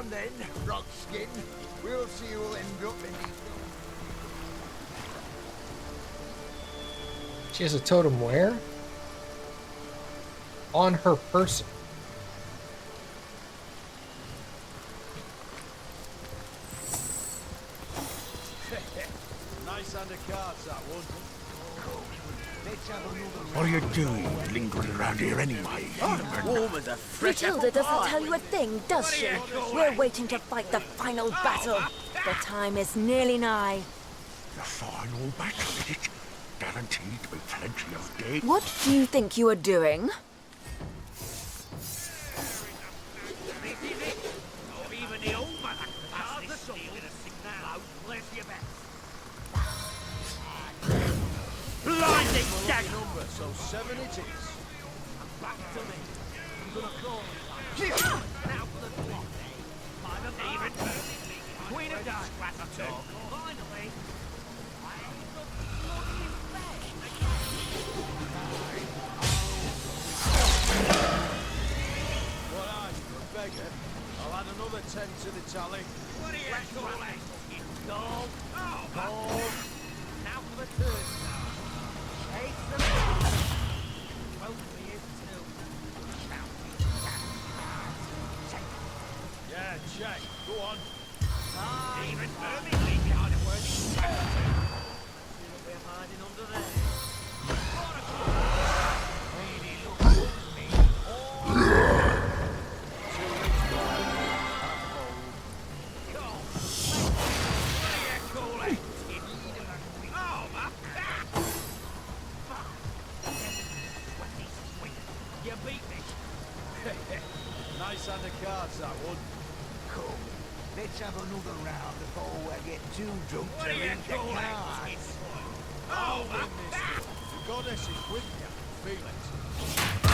on then, Rockskin. We'll see who'll end up in the... She has a totem where? On her person. Nice hand of cards, that one. What are you doing, lingering around here anyway? Warm as a fresh Matilda doesn't tell you a thing, does she? We're waiting to fight the final battle. The time is nearly nigh. The final battle, is it? Guaranteed to be plenty of dead. What do you think you are doing? blinding dagger. Number, so 7 it is. Back to me. I'm gonna call it. Now for the clock. Even Queen of Diamonds. Finally. What are you, a beggar? I'll add another 10 to the tally. What are you calling? Gold. Gold. Now for the third. Yeah, check. Go on. Even Birmingham behind a word. See what we're hiding under there. Nice hand of cards, that one. Come, let's have another round before we get too drunk to read the cards. Oh, mister. The goddess is with me, I can feel it. Oh,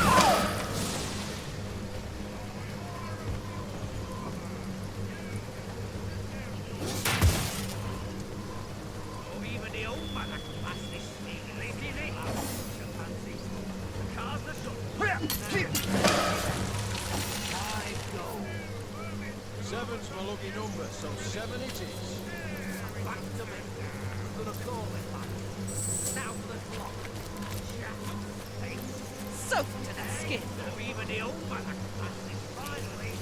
even the old man I can pass this sneaky lady. The cards are done. Seven's my lucky number, so 7 it is. Back to me. I'm gonna call it back. Now for the clock. Soaked to the skin. Or even the old man I can pass this finally.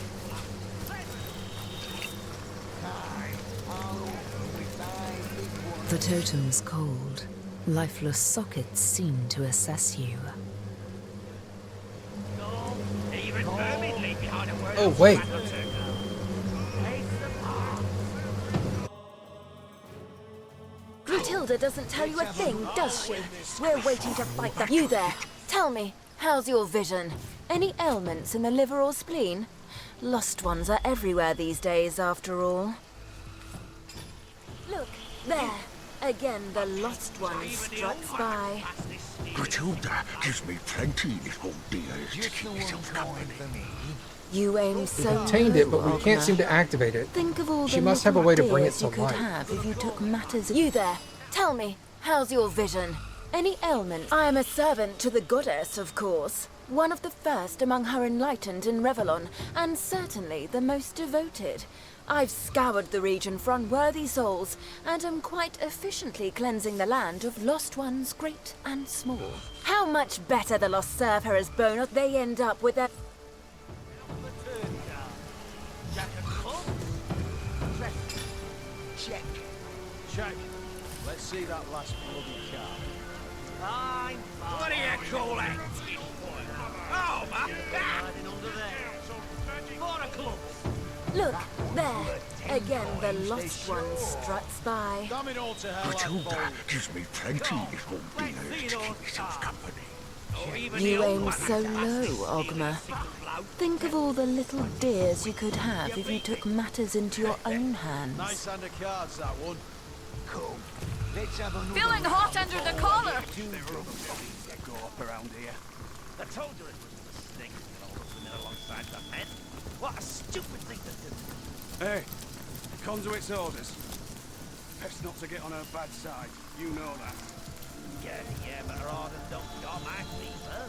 The totem's cold. Lifeless sockets seem to assess you. Even Birmingham behind a word. Oh, wait. Matilda doesn't tell you a thing, does she? We're waiting to fight the... You there! Tell me, how's your vision? Any ailments in the liver or spleen? Lost ones are everywhere these days, after all. Look, there! Again, the lost one struts by. Matilda gives me plenty, little dears, to keep myself company. You aim so Obtained it, but we low, can't Ogma. seem to activate it. Think of all the She must have a little way to bring it ideas to you could life. have if you took matters. You there? Tell me, how's your vision? Any ailments? I am a servant to the goddess, of course. One of the first among her enlightened in Revelon, and certainly the most devoted. I've scoured the region for unworthy souls, and am quite efficiently cleansing the land of lost ones, great and small. How much better the lost serve her as bone, or they end up with their... Check. Check. Let's see that last bloody card. What do you call it? Oh, man. Hiding under there. 4 o'clock. Look, there. Again, the lost one struts by. Damn it all to hell, Matilda gives me plenty, little dears, to keep myself company. You aim so low, Ogma. Think of all the little dears you could have if you took matters into your own hands. Nice hand of cards, that one. Come, let's have another Feeling hot under the collar. too drunk to go up around here. I told you it was a mistake to get all of them in alongside the men. What a stupid thing to do. Hey, conduit's orders. Best not to get on her bad side. You know that. Yeah, but her orders don't go my fever.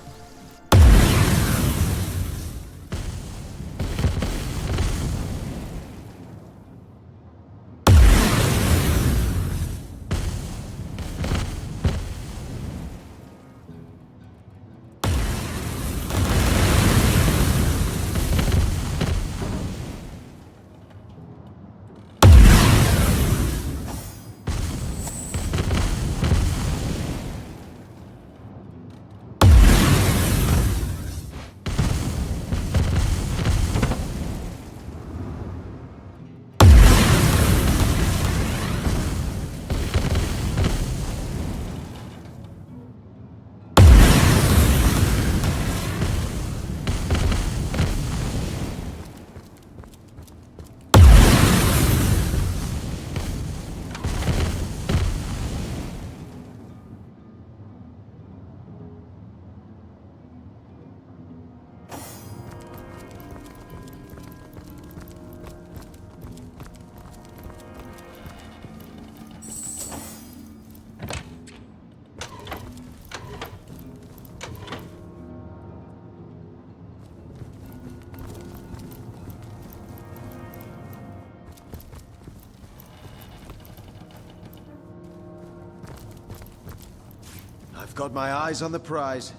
got my eyes on the prize.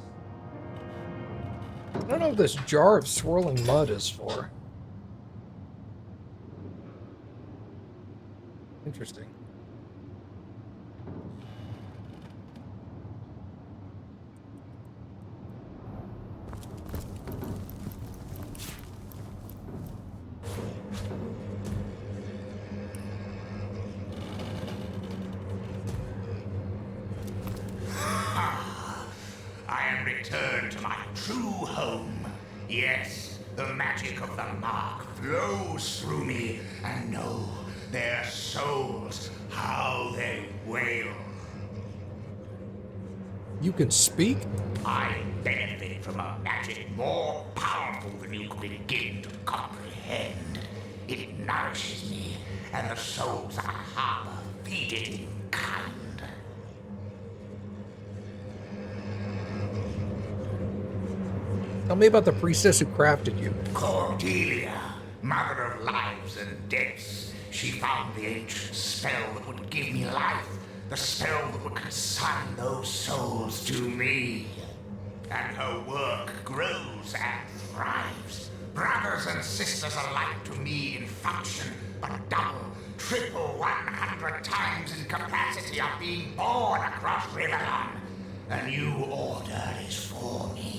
I don't know what this jar of swirling mud is for. Interesting. I am returned to my true home. Yes, the magic of the mark flows through me, and know their souls, how they wail. You can speak? I benefit from a magic more powerful than you could begin to comprehend. It nourishes me, and the souls I harbor feed it in kind. Tell me about the priestess who crafted you. Cordelia, mother of lives and deaths. She found the ancient spell that would give me life, the spell that would consign those souls to me. And her work grows and thrives. Brothers and sisters alike to me in function, but double, triple, 100 times in capacity of being born across Riverlon. A new order is forming.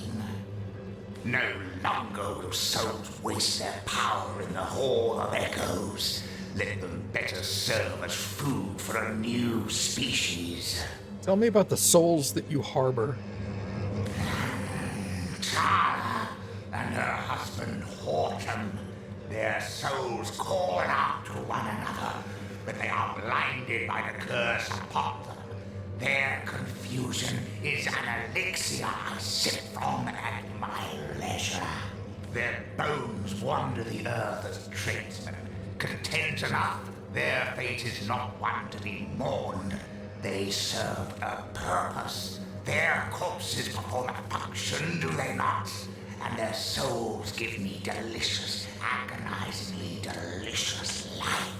No longer will souls waste their power in the Hall of Echoes. Let them better serve as food for a new species. Tell me about the souls that you harbor. Tara and her husband Horton, their souls call out to one another, but they are blinded by the curse upon them. Their confusion is an elixir I sip from at my leisure. Their bones wander the earth as tradesmen. Content enough, their fate is not one to be mourned. They serve a purpose. Their corpses perform a function, do they not? And their souls give me delicious, agonizingly delicious life.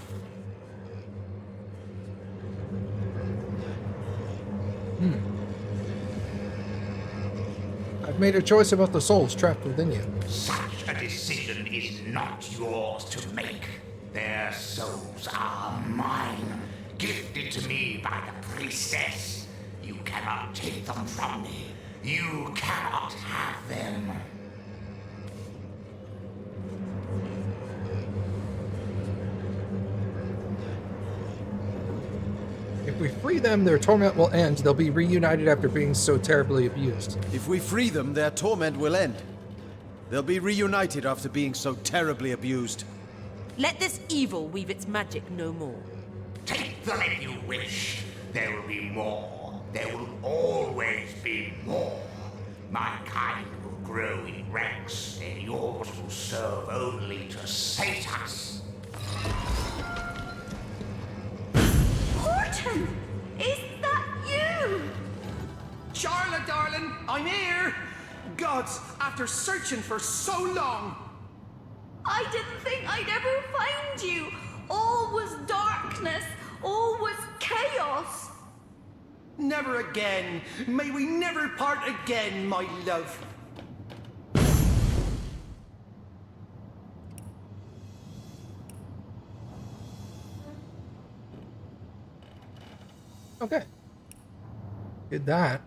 I've made a choice about the souls trapped within you. Such a decision is not yours to make. Their souls are mine, gifted to me by the priestess. You cannot take them from me. You cannot have them. If we free them, their torment will end. They'll be reunited after being so terribly abused. If we free them, their torment will end. They'll be reunited after being so terribly abused. Let this evil weave its magic no more. Take them if you wish. There will be more. There will always be more. My kind will grow in ranks, and yours will serve only to sate us. Horton! Is that you? Charlotte, darling, I'm here. Gods, after searching for so long. I didn't think I'd ever find you. All was darkness. All was chaos. Never again. May we never part again, my love. Okay. Did that.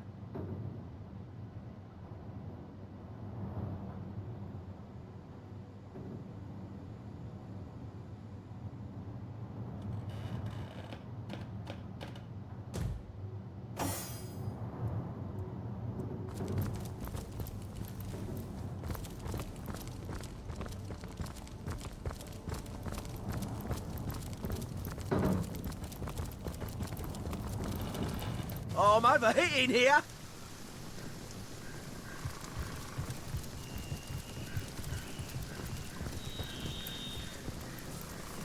Oh, I'm overheating here.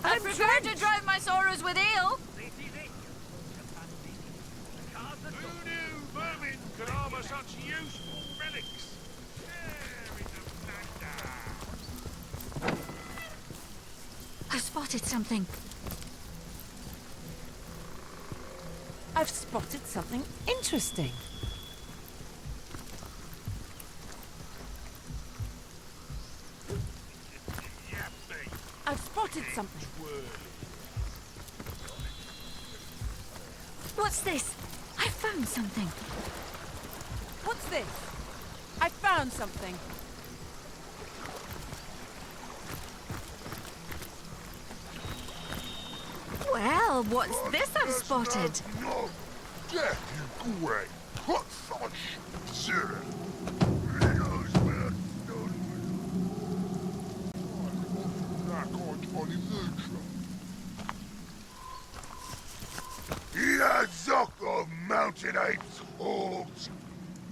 I prefer to drive my sorrows with ale. Who knew vermin could harbour such useful relics? I spotted something. I've spotted something interesting. spotted something. What's this? I found something. What's this? I found something. Well, what's this I've spotted? No, death you great. Hot fish. Zero. Yazok of mountain apes, hordes.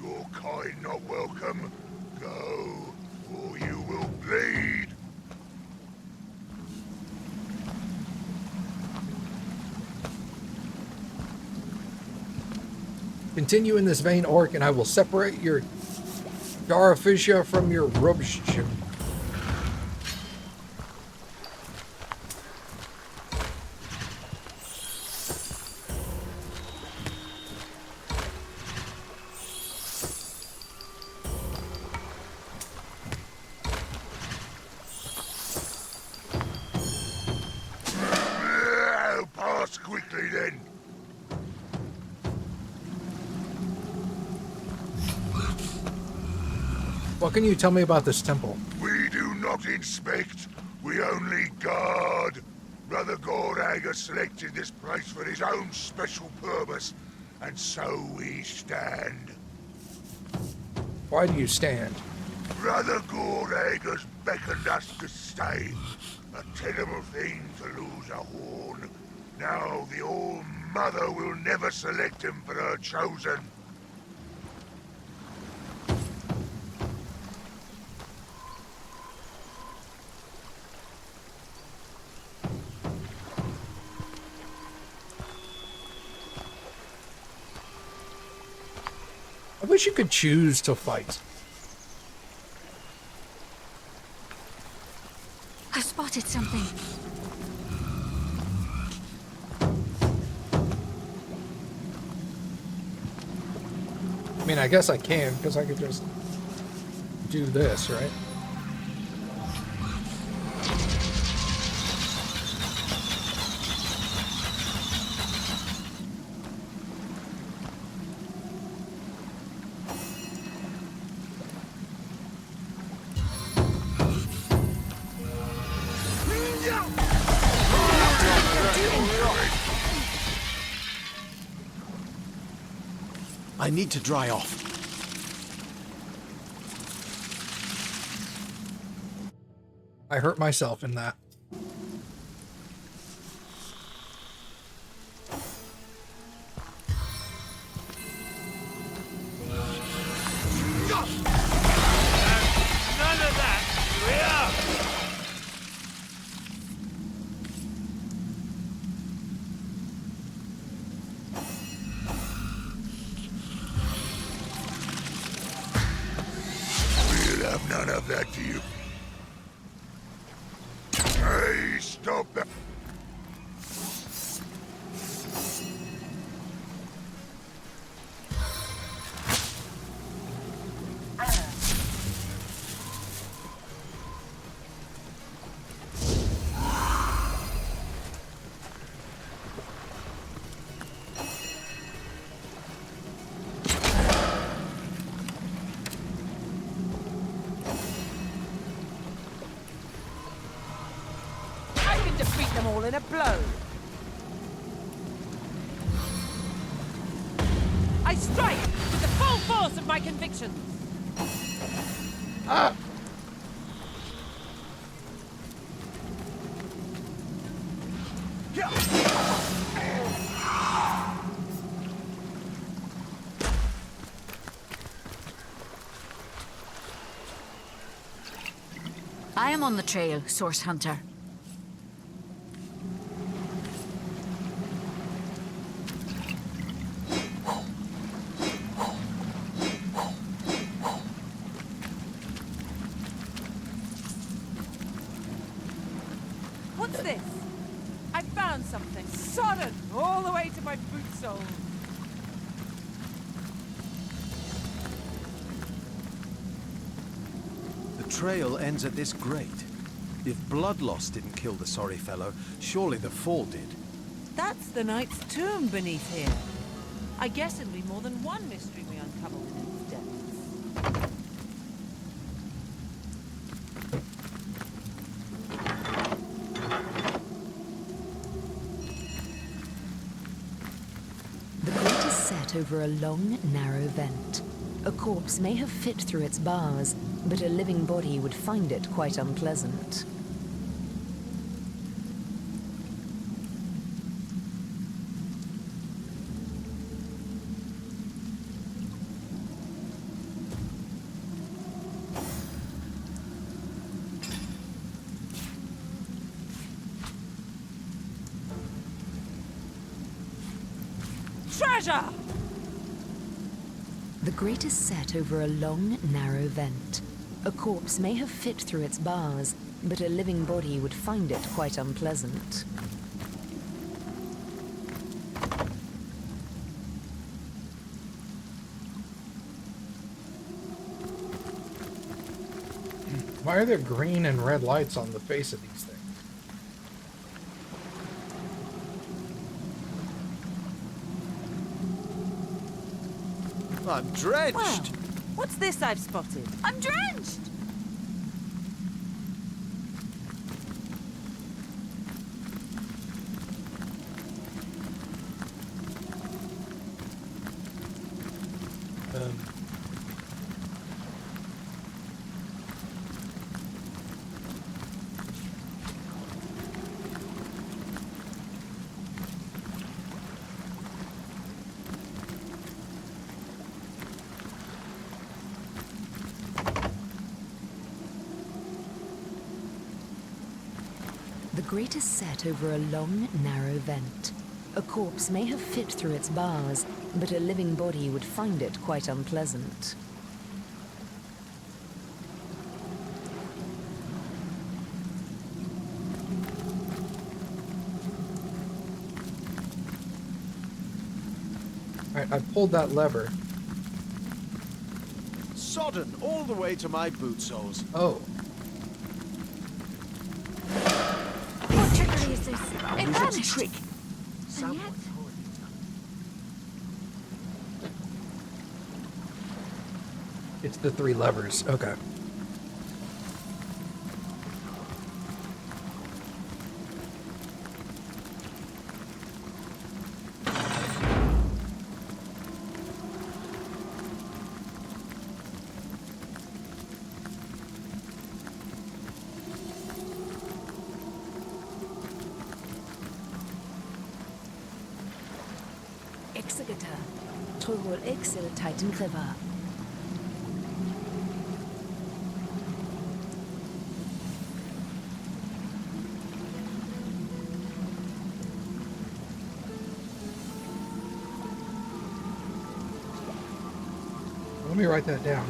Your kind not welcome. Go, or you will bleed. Continue in this vein, Orc, and I will separate your Daraphysia from your Rubshin. Pass quickly then. What can you tell me about this temple? We do not inspect, we only guard. Brother Gordag selected this place for his own special purpose, and so we stand. Why do you stand? Brother Gordag has beckoned us to stay. A terrible thing to lose a horn. Now the All-Mother will never select him for her chosen. I wish you could choose to fight. I spotted something. I mean, I guess I can, because I could just do this, right? I need to dry off. I hurt myself in that. None of that! Here! We'll have none of that to you. Hey, stop that! I can defeat them all in a blow. I strike with the full force of my convictions. Ah! I am on the trail, Source Hunter. What's this? I found something sodden all the way to my boot sole. The trail ends at this grate. If blood loss didn't kill the sorry fellow, surely the fall did. That's the knight's tomb beneath here. I guess it'll be more than one mystery we uncover within its depths. The grate is set over a long, narrow vent. A corpse may have fit through its bars, but a living body would find it quite unpleasant. Treasure! The grate is set over a long, narrow vent. A corpse may have fit through its bars, but a living body would find it quite unpleasant. Why are there green and red lights on the face of these things? I'm drenched! Wow. What's this I've spotted? I'm drenched! The grate is set over a long, narrow vent. A corpse may have fit through its bars, but a living body would find it quite unpleasant. Alright, I pulled that lever. Sodden all the way to my boot soles. Oh. What trickery is this? It Who's vanished. its trick? And yet... It's the three levers. Okay. Exegeter. Trogol Excel Titan River. Let me write that down.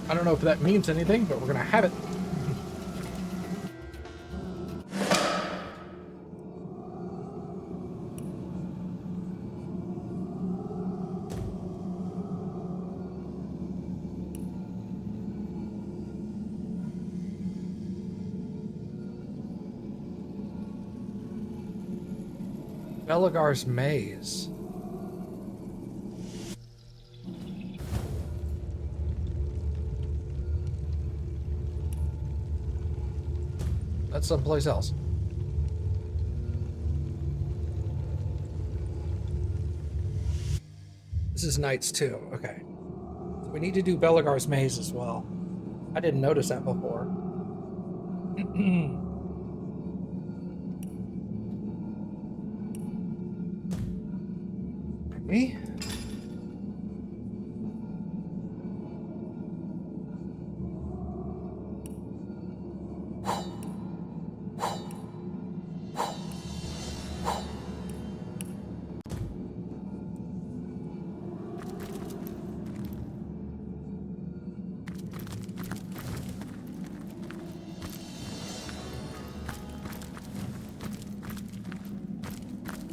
I don't know if that means anything, but we're gonna have it. Belagar's Maze. That's someplace else. This is Knight's Tomb. Okay. So we need to do Belagar's Maze as well. I didn't notice that before. Okay.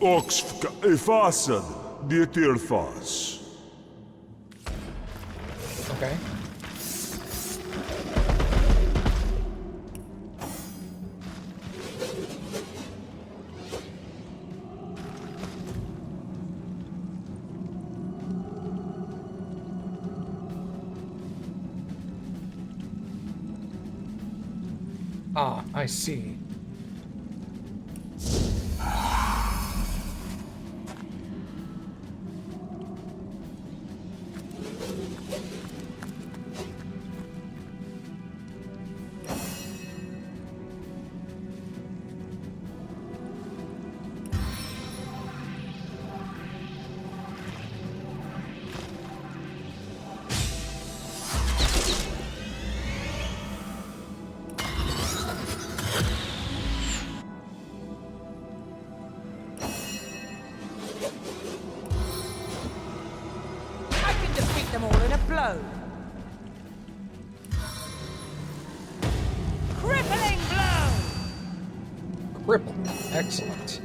Oxfka Efasan, Dietirfas. Okay. Ah, I see. Them all in a blow. Crippling blow! Cripple. Excellent.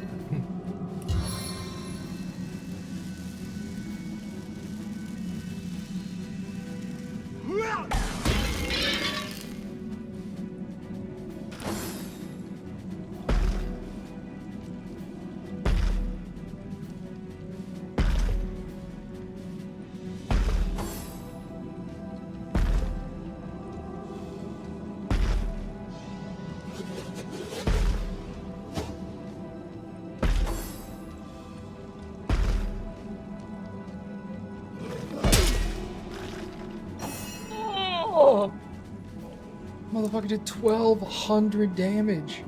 Oh! Motherfucker did 1,200 damage.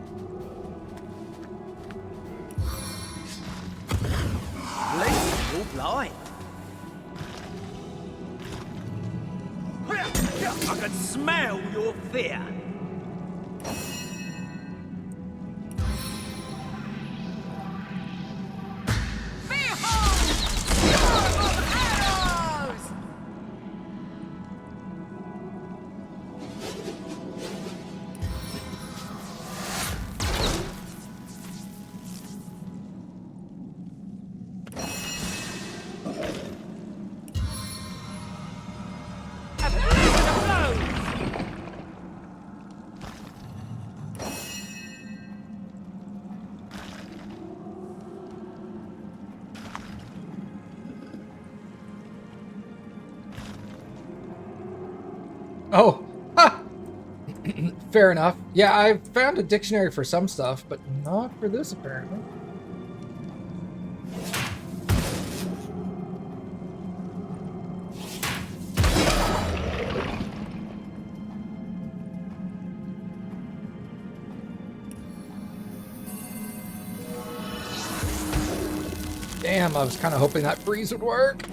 Leave you blind. I can smell your fear. Oh, ha! Fair enough. Yeah, I found a dictionary for some stuff, but not for this, apparently. Damn, I was kind of hoping that freeze would work.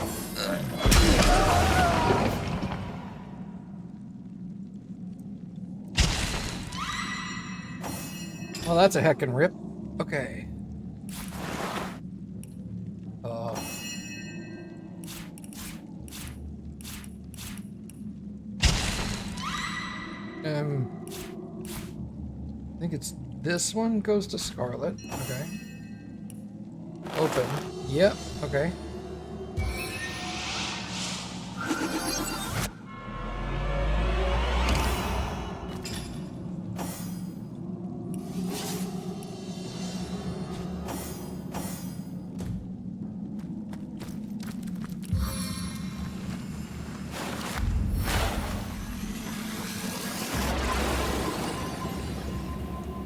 Well, that's a heckin' rip. Okay. I think it's this one goes to Scarlet. Okay. Open. Yep. Okay.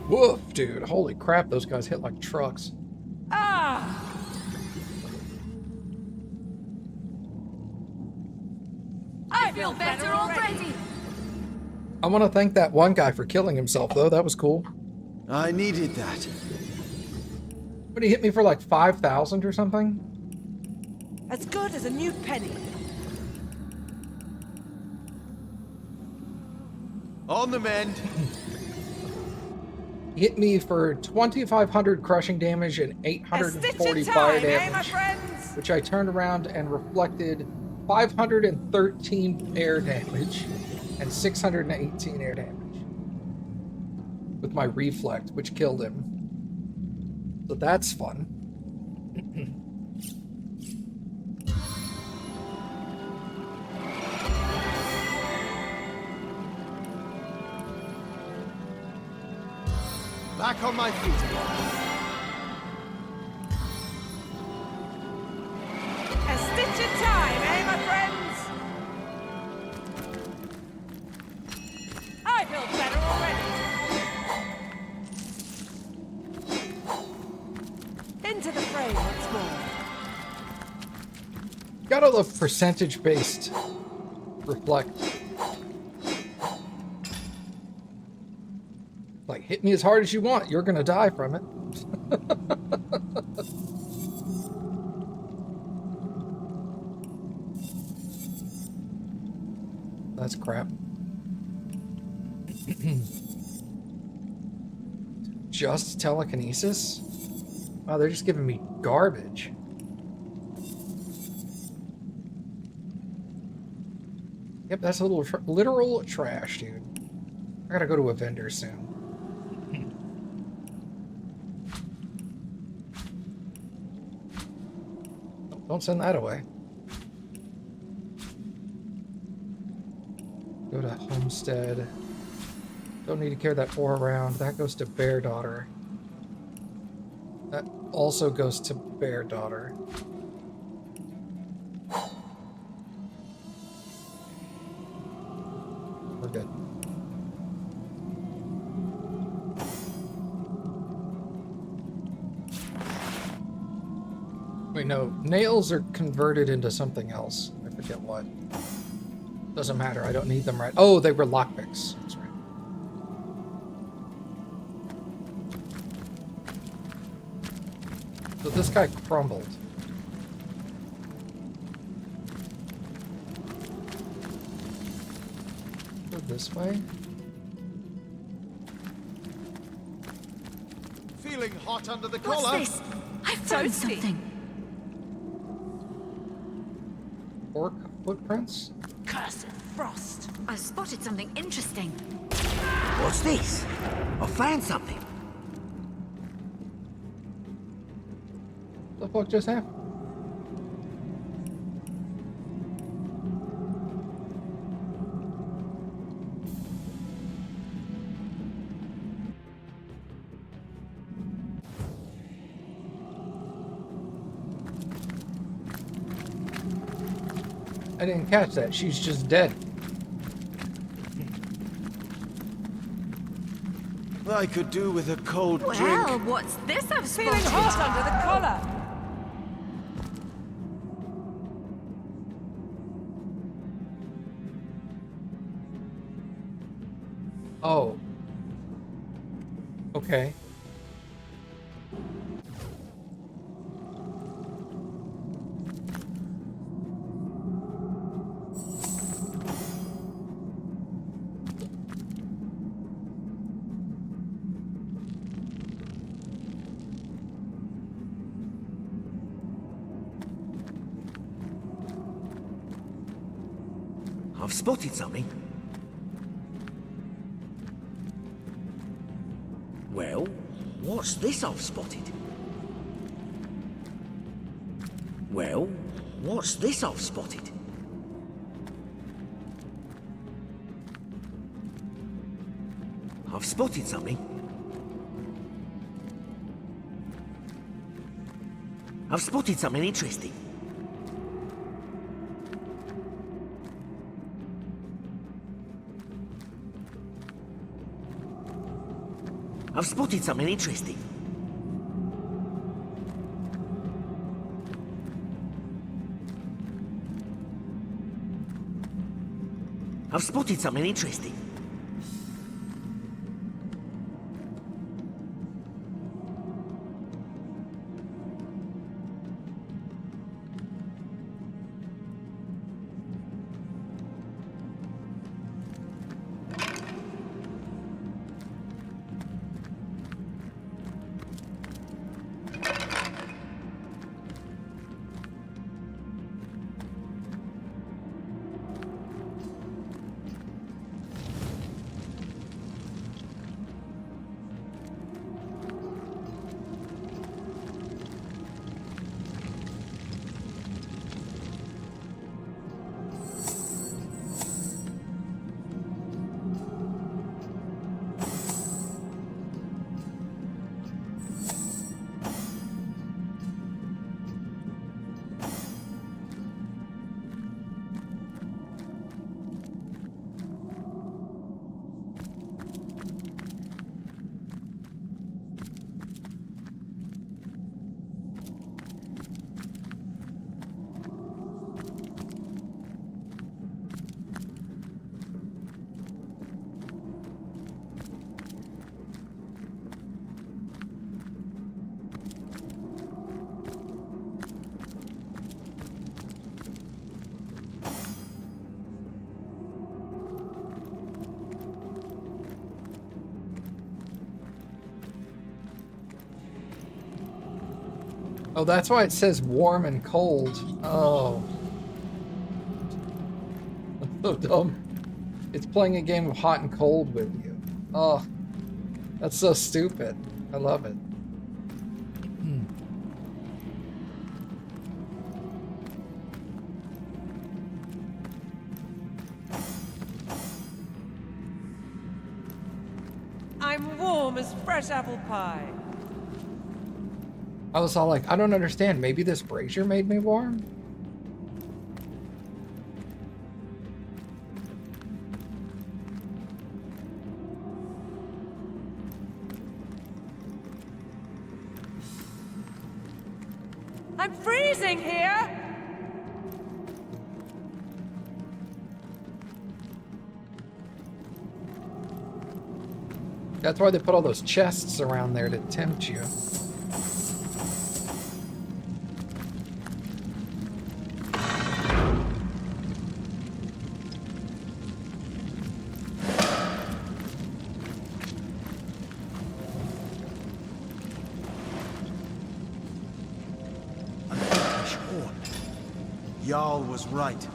Woof, dude. Holy crap, those guys hit like trucks. Ah! I feel better already. I want to thank that one guy for killing himself, though. That was cool. I needed that. But he hit me for like 5,000 or something? As good as a new penny. On the mend. He hit me for 2,500 crushing damage and 840 fire damage, which I turned around and reflected 513 air damage and 618 air damage with my reflect, which killed him. So that's fun. Back on my feet again. A stitch at time, eh, my friends? I feel better already. Into the fray once more. Gotta love percentage-based reflect. Like, hit me as hard as you want. You're gonna die from it. That's crap. Just telekinesis? Wow, they're just giving me garbage. Yep, that's a little literal trash, dude. I gotta go to a vendor soon. Don't send that away. Go to Homestead. Don't need to carry that ore around. That goes to Bear Daughter. That also goes to Bear Daughter. We're good. Wait, no. Nails are converted into something else. I forget what. Doesn't matter. I don't need them right. Oh, they were lockpicks. That's right. So this guy crumbled. Go this way. Feeling hot under the What's collar? this? I found something. Orc footprints? Cursed frost. I spotted something interesting. What's this? I found something. What the fuck just happened? I didn't catch that. She's just dead. I could do with a cold Well, drink. what's this I've Feeling spotted? hot under the collar. Oh. Okay. I've spotted something. Well, what's this I've spotted? Well, what's this I've spotted? I've spotted something. I've spotted something interesting. I've spotted something interesting. I've spotted something interesting. Oh, that's why it says warm and cold. Oh. That's so dumb. It's playing a game of hot and cold with you. Oh. That's so stupid. I love it. I'm warm as fresh apple pie. I was all like, I don't understand. Maybe this brazier made me warm? I'm freezing here! That's why they put all those chests around there to tempt you. Jarl was right.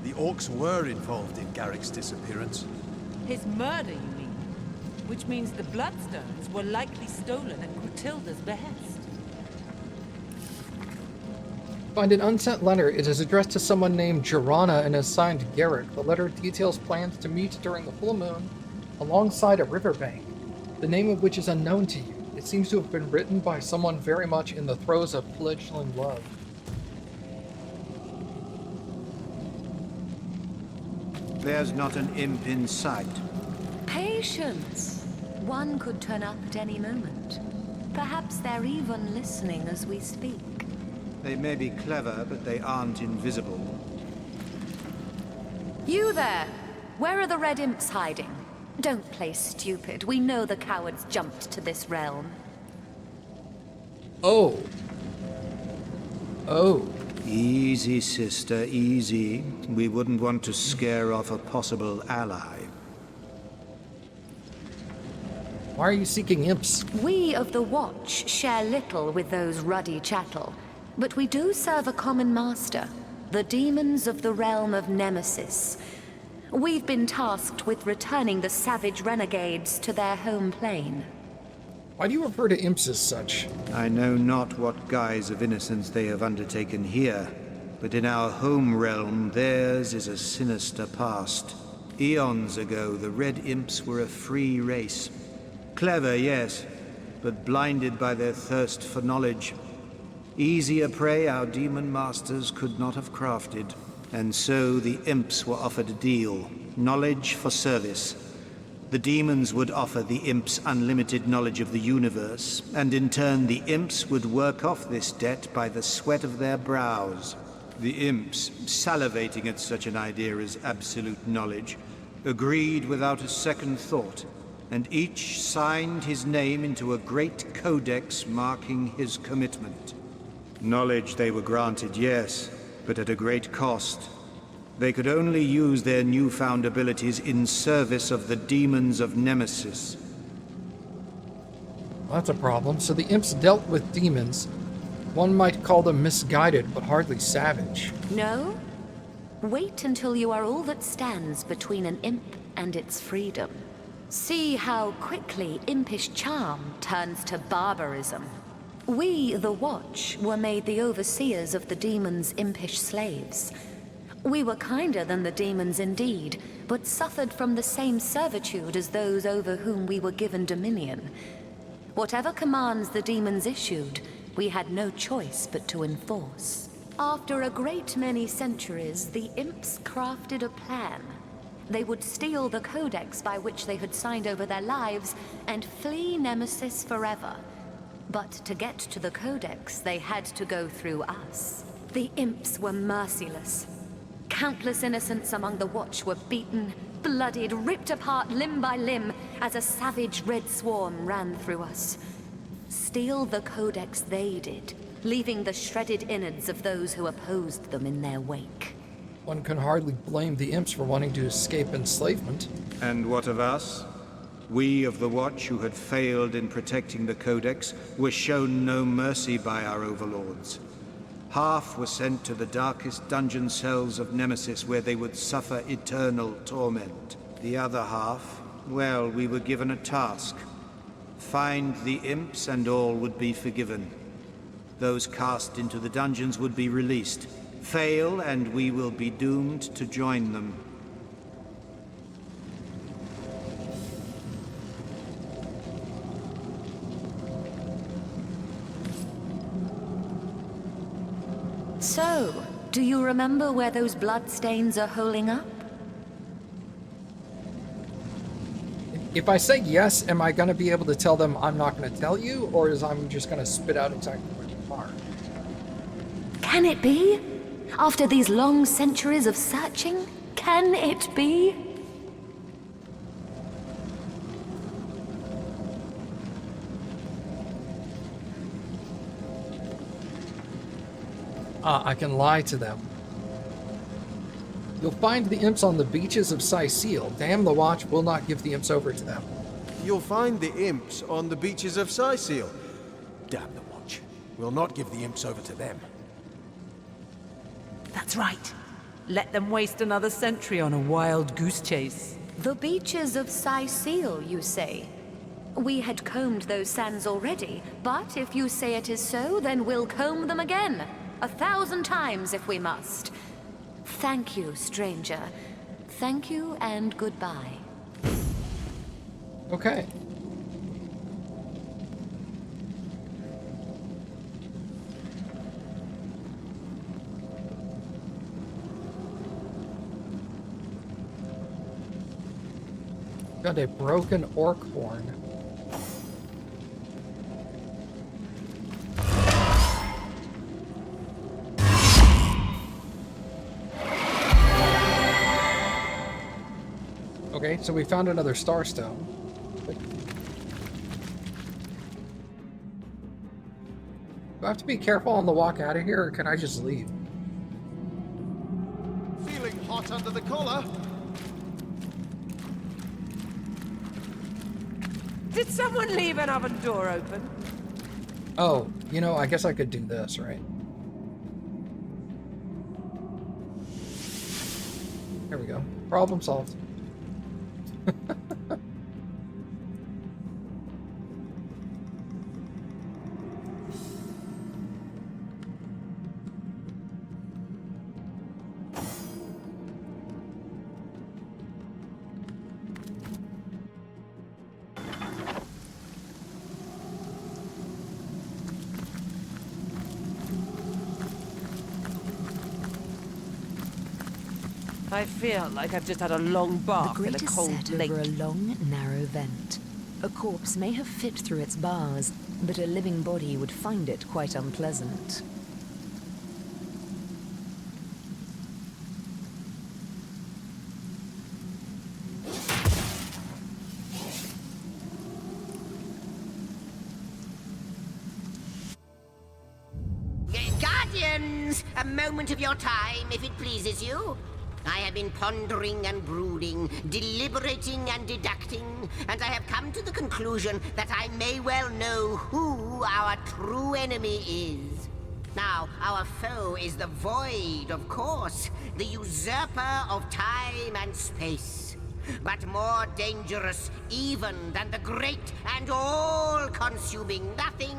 The orcs were involved in Garrick's disappearance. His murder, you mean? Which means the bloodstones were likely stolen at Clotilda's behest. Find an unsent letter. It is addressed to someone named Jorana and is signed Garrick. The letter details plans to meet during the full moon alongside a riverbank, the name of which is unknown to you. It seems to have been written by someone very much in the throes of fledgling love. There's not an imp in sight. Patience. One could turn up at any moment. Perhaps they're even listening as we speak. They may be clever, but they aren't invisible. You there! Where are the red imps hiding? Don't play stupid. We know the cowards jumped to this realm. Oh. Oh. Easy, sister, easy. We wouldn't want to scare off a possible ally. Why are you seeking imps? We of the Watch share little with those ruddy chattel, but we do serve a common master, the demons of the realm of Nemesis. We've been tasked with returning the savage renegades to their home plane. Why do you refer to imps as such? I know not what guise of innocence they have undertaken here, but in our home realm theirs is a sinister past. Eons ago, the Red Imps were a free race. Clever, yes, but blinded by their thirst for knowledge. Easier prey our demon masters could not have crafted. And so the imps were offered a deal. Knowledge for service. The demons would offer the imps unlimited knowledge of the universe, and in turn the imps would work off this debt by the sweat of their brows. The imps, salivating at such an idea as absolute knowledge, agreed without a second thought, and each signed his name into a great codex marking his commitment. Knowledge they were granted, yes, but at a great cost. They could only use their newfound abilities in service of the demons of Nemesis. Well, that's a problem. So the imps dealt with demons. One might call them misguided, but hardly savage. No? Wait until you are all that stands between an imp and its freedom. See how quickly impish charm turns to barbarism. We, the Watch, were made the overseers of the demons' impish slaves. We were kinder than the demons indeed, but suffered from the same servitude as those over whom we were given dominion. Whatever commands the demons issued, we had no choice but to enforce. After a great many centuries, the imps crafted a plan. They would steal the codex by which they had signed over their lives and flee Nemesis forever. But to get to the codex, they had to go through us. The imps were merciless. Countless innocents among the Watch were beaten, bloodied, ripped apart limb by limb as a savage red swarm ran through us. Steal the codex they did, leaving the shredded innards of those who opposed them in their wake. One can hardly blame the imps for wanting to escape enslavement. And what of us? We of the Watch who had failed in protecting the Codex were shown no mercy by our overlords. Half were sent to the darkest dungeon cells of Nemesis where they would suffer eternal torment. The other half, well, we were given a task. Find the imps and all would be forgiven. Those cast into the dungeons would be released. Fail and we will be doomed to join them. So, do you remember where those bloodstains are holing up? If I say yes, am I going to be able to tell them I'm not going to tell you, or is I'm just going to spit out exactly where they are? Can it be? After these long centuries of searching, can it be? I can lie to them. You'll find the imps on the beaches of Sicil. Damn, the Watch will not give the imps over to them. You'll find the imps on the beaches of Sicil. Damn the Watch. We'll not give the imps over to them. That's right. Let them waste another century on a wild goose chase. The beaches of Sicil, you say? We had combed those sands already, but if you say it is so, then we'll comb them again. 1,000 times if we must. Thank you, stranger. Thank you and goodbye. Okay. Got a broken orc horn. Okay, so we found another starstone. Do I have to be careful on the walk out of here, or can I just leave? Feeling hot under the collar? Did someone leave an oven door open? Oh, you know, I guess I could do this, right? There we go. Problem solved. I feel like I've just had a long bath in a The grate is cold set lake. over a long, narrow vent. A corpse may have fit through its bars, but a living body would find it quite unpleasant. Guardians, a moment of your time, if it pleases you. I have been pondering and brooding, deliberating and deducting, and I have come to the conclusion that I may well know who our true enemy is. Now, our foe is the Void, of course, the usurper of time and space. But more dangerous even than the great and all-consuming nothing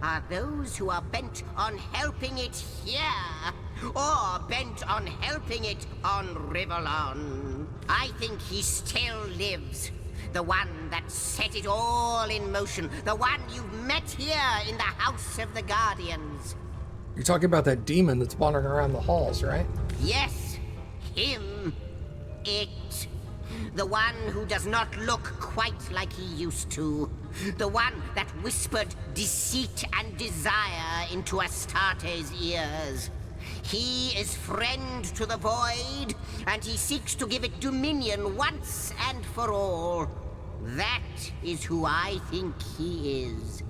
are those who are bent on helping it here, or bent on helping it on Rivellon. I think he still lives. The one that set it all in motion. The one you've met here in the House of the Guardians. You're talking about that demon that's wandering around the halls, right? Yes, him. It. The one who does not look quite like he used to. The one that whispered deceit and desire into Astarte's ears. He is friend to the Void, and he seeks to give it dominion once and for all. That is who I think he is.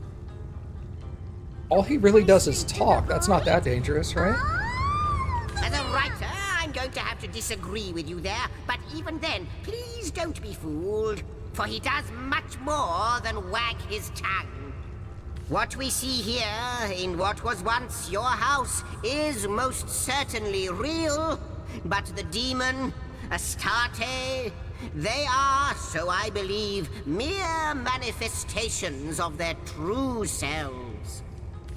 All he really does is talk. That's not that dangerous, right? As a writer, I'm going to have to disagree with you there, but even then, please don't be fooled. for he does much more than wag his tongue. What we see here, in what was once your house, is most certainly real, but the demon, Astarte, they are, so I believe, mere manifestations of their true selves.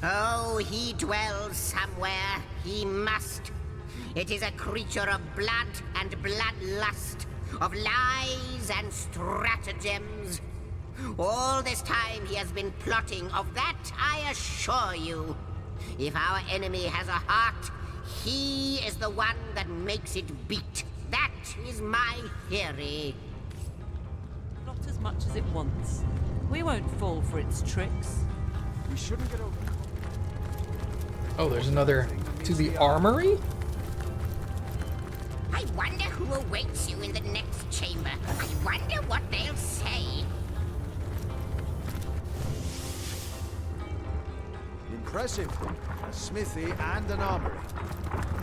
Oh, he dwells somewhere. He must. It is a creature of blood and bloodlust, of lies and stratagems. All this time he has been plotting, of that I assure you. If our enemy has a heart, he is the one that makes it beat. That is my theory. Not as much as it wants. We won't fall for its tricks. We shouldn't get over. Oh, there's another to the armory? I wonder who awaits you in the next chamber. I wonder what they'll say. Impressive. A smithy and an armory.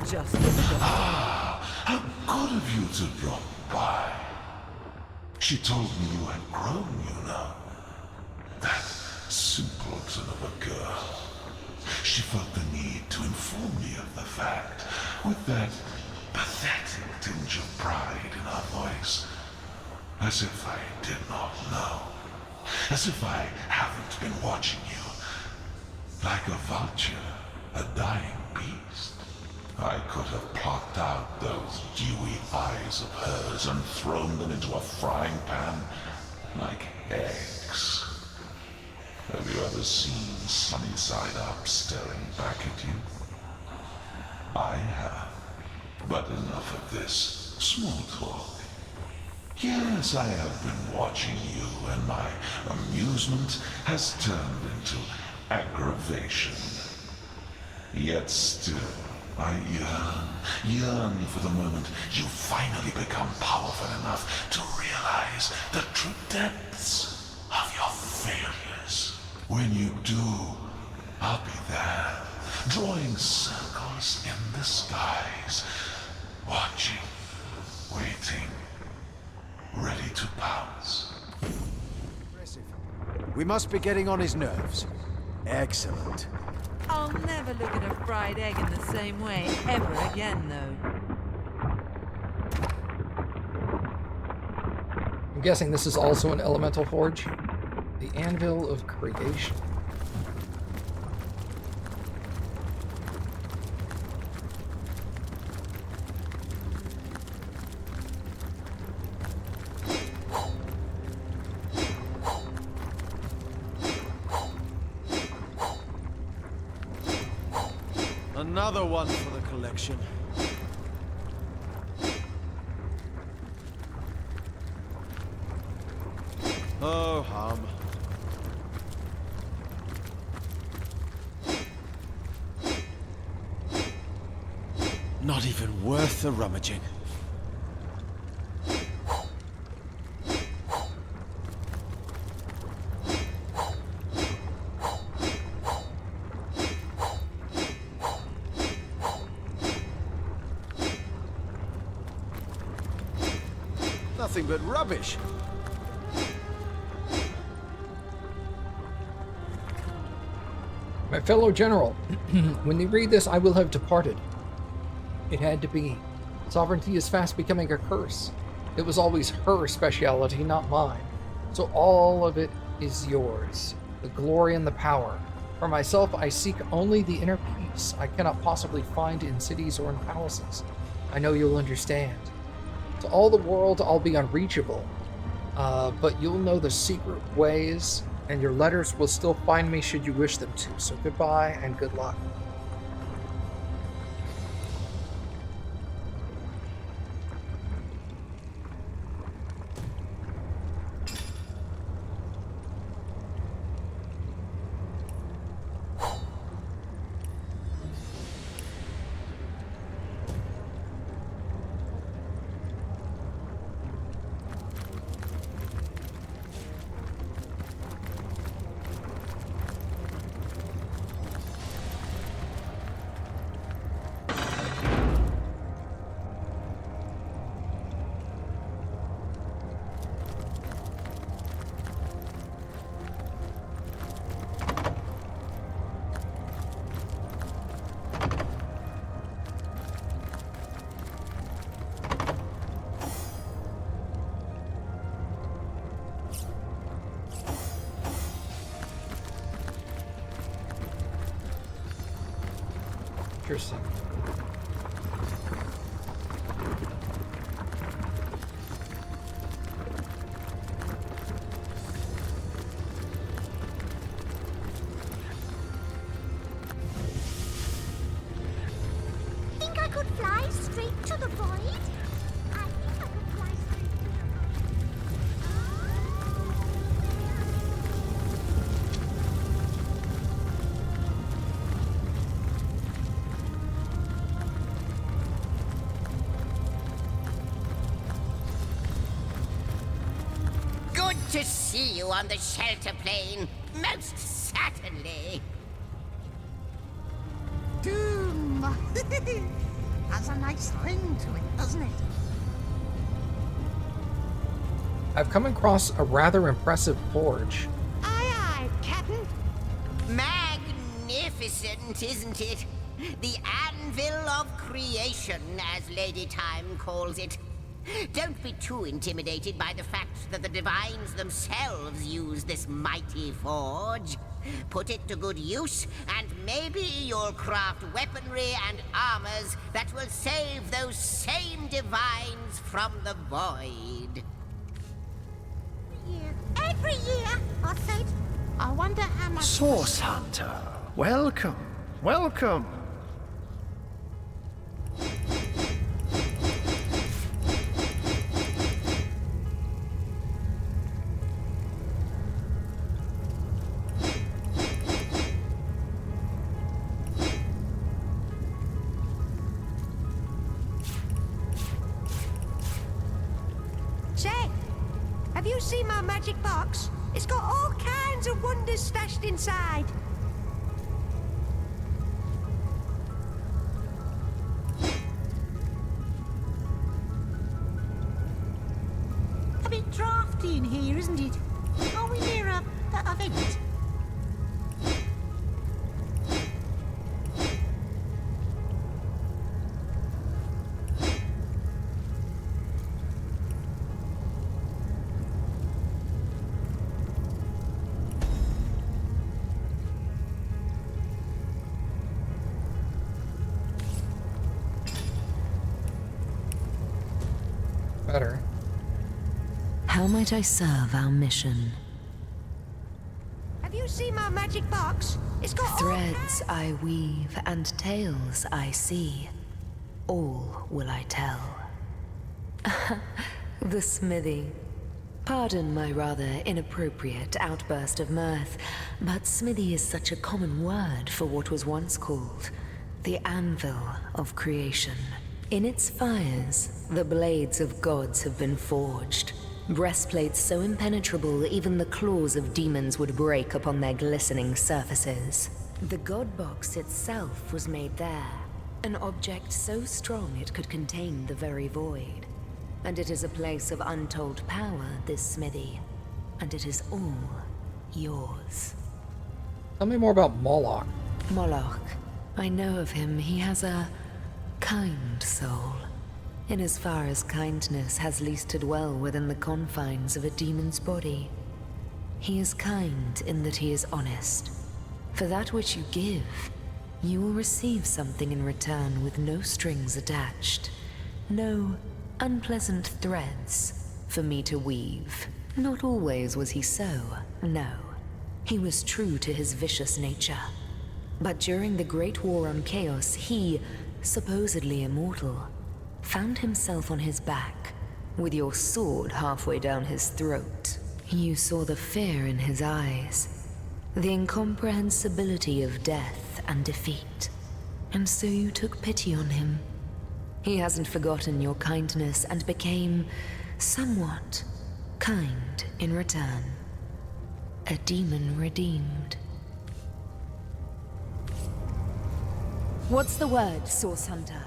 Just How good of you to drop by. She told me you had grown, you know. That simpleton of a girl. She felt the need to inform me of the fact, with that pathetic tinge of pride in her voice. As if I did not know. As if I haven't been watching you. Like a vulture, a dying beast. I could have plucked out those dewy eyes of hers and thrown them into a frying pan like eggs. Have you ever seen Sunny Side Up staring back at you? I have. But enough of this small talk. Yes, I have been watching you, and my amusement has turned into aggravation. Yet still, I yearn for the moment you finally become powerful enough to realize the true depths of your failures. When you do, I'll be there, drawing circles in the skies, watching, waiting, ready to pounce. Impressive. We must be getting on his nerves. Excellent. I'll never look at a fried egg in the same way ever again, though. I'm guessing this is also an elemental forge. The Anvil of Creation. Another one for the collection. Oh, hum. Not even worth the rummaging. Nothing but rubbish. My fellow general, when they read this, I will have departed. It had to be. Sovereignty is fast becoming a curse. It was always her speciality, not mine. So all of it is yours. The glory and the power. For myself, I seek only the inner peace I cannot possibly find in cities or in palaces. I know you'll understand. To all the world, I'll be unreachable. But you'll know the secret ways, and your letters will still find me should you wish them to. So goodbye and good luck. Interesting. Think I could fly straight to the void? I think I could fly straight to the Good to see you on the shelter plane. Most certainly. Doom! Has a nice ring to it, doesn't it? I've come across a rather impressive forge. Aye, aye, Captain. Magnificent, isn't it? The anvil of creation, as Lady Time calls it. Don't be too intimidated by the fact that the divines themselves use this mighty forge. Put it to good use, and maybe you'll craft weaponry and armors that will save those same divines from the void. Every year, I said. I wonder how much... Source Hunter, welcome, welcome. Say, have you seen my magic box? It's got all kinds of wonders stashed inside. A bit drafty in here, isn't it? Are we near a event? Better. How might I serve our mission? Have you seen my magic box? It's got Threads I weave and tales I see. All will I tell. The smithy. Pardon my rather inappropriate outburst of mirth, but smithy is such a common word for what was once called the anvil of creation. In its fires, the blades of gods have been forged. Breastplates so impenetrable even the claws of demons would break upon their glistening surfaces. The god box itself was made there, an object so strong it could contain the very void. And it is a place of untold power, this smithy, and it is all yours. Tell me more about Moloch. Moloch. I know of him. He has a kind soul, in as far as kindness has least to dwell within the confines of a demon's body. He is kind in that he is honest. For that which you give, you will receive something in return with no strings attached. No unpleasant threads for me to weave. Not always was he so, no. He was true to his vicious nature. But during the Great War on Chaos, he, supposedly immortal, found himself on his back, with your sword halfway down his throat. You saw the fear in his eyes, the incomprehensibility of death and defeat, and so you took pity on him. He hasn't forgotten your kindness and became somewhat kind in return. A demon redeemed. What's the word, Source Hunter?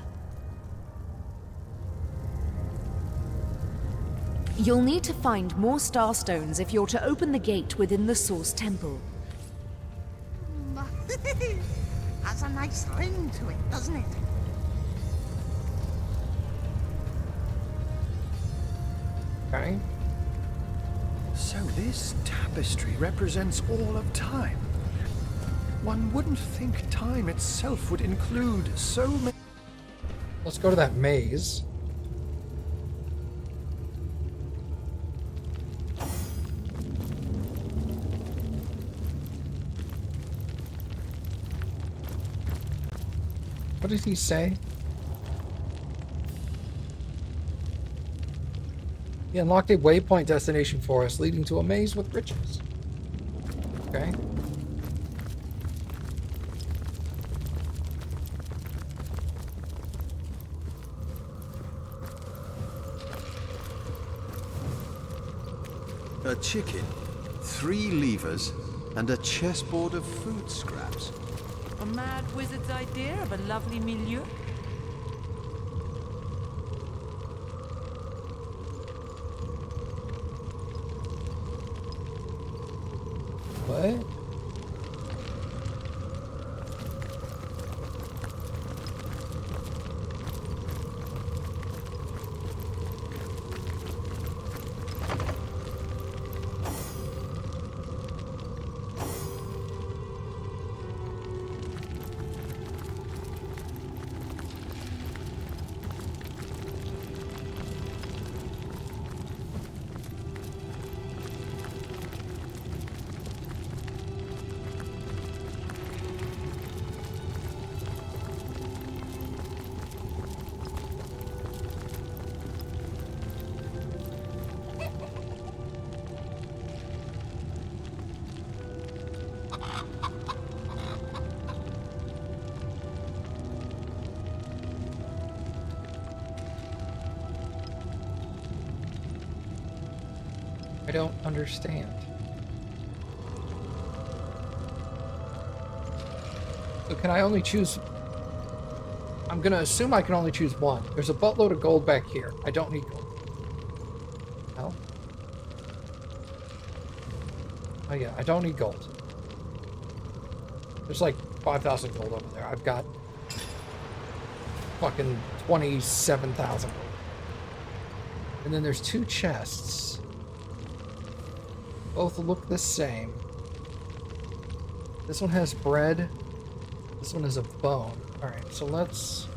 You'll need to find more starstones if you're to open the gate within the Source Temple. Has a nice ring to it, doesn't it? Okay. So this tapestry represents all of time. One wouldn't think time itself would include so many... Let's go to that maze. What did he say? He unlocked a waypoint destination for us, leading to a maze with riches. Okay. A chicken, 3 levers, and a chessboard of food scraps. A mad wizard's idea of a lovely milieu? What? I don't understand. So can I only choose... I'm gonna assume I can only choose one. There's a buttload of gold back here. I don't need gold. No? Oh yeah, I don't need gold. There's like 5,000 gold over there. I've got fucking 27,000 gold. And then there's 2 chests. Both look the same. This one has bread. This one has a bone. Alright, so let's...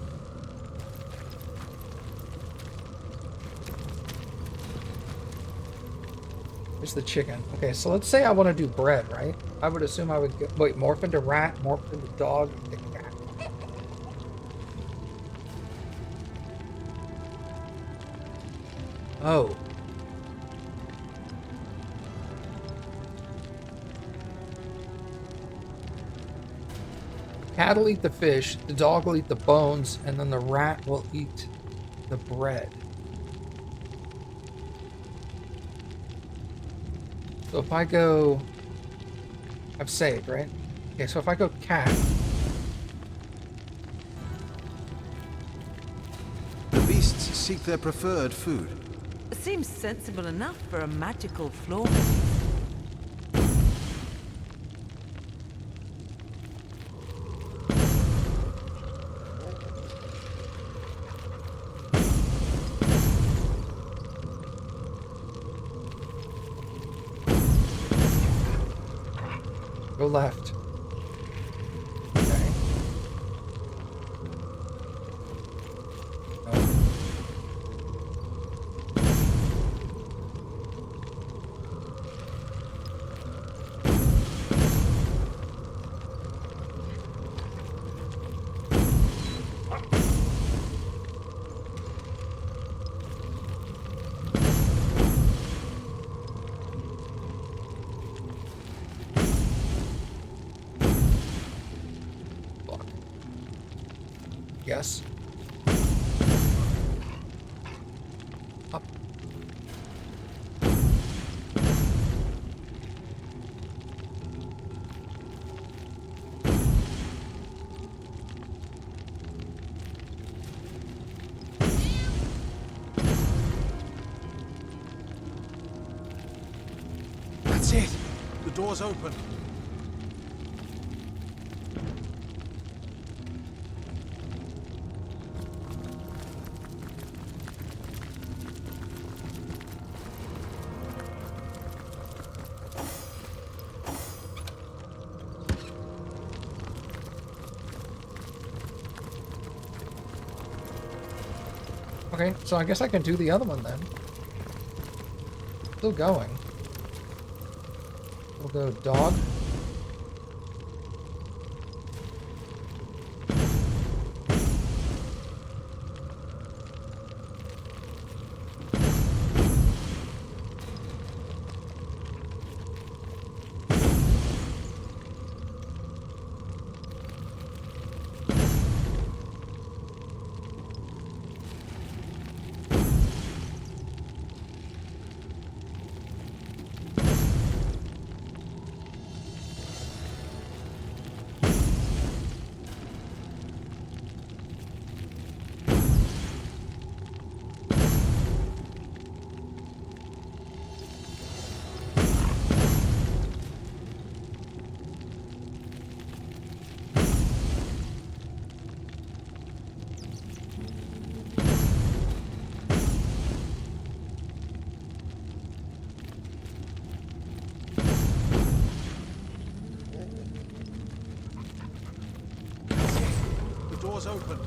Here's the chicken. Okay, so let's say I want to do bread, right? I would assume I would get... Wait, morph into rat, morph into dog, and cat. Oh. Cat will eat the fish, the dog will eat the bones, and then the rat will eat the bread. So if I go... I've saved, right? Okay, so if I go cat... The beasts seek their preferred food. Seems sensible enough for a magical floor. Go left. Okay. No. Yes. Up. That's it. The door's open. Okay, so I guess I can do the other one then. Still going. We'll go dog. The door's open.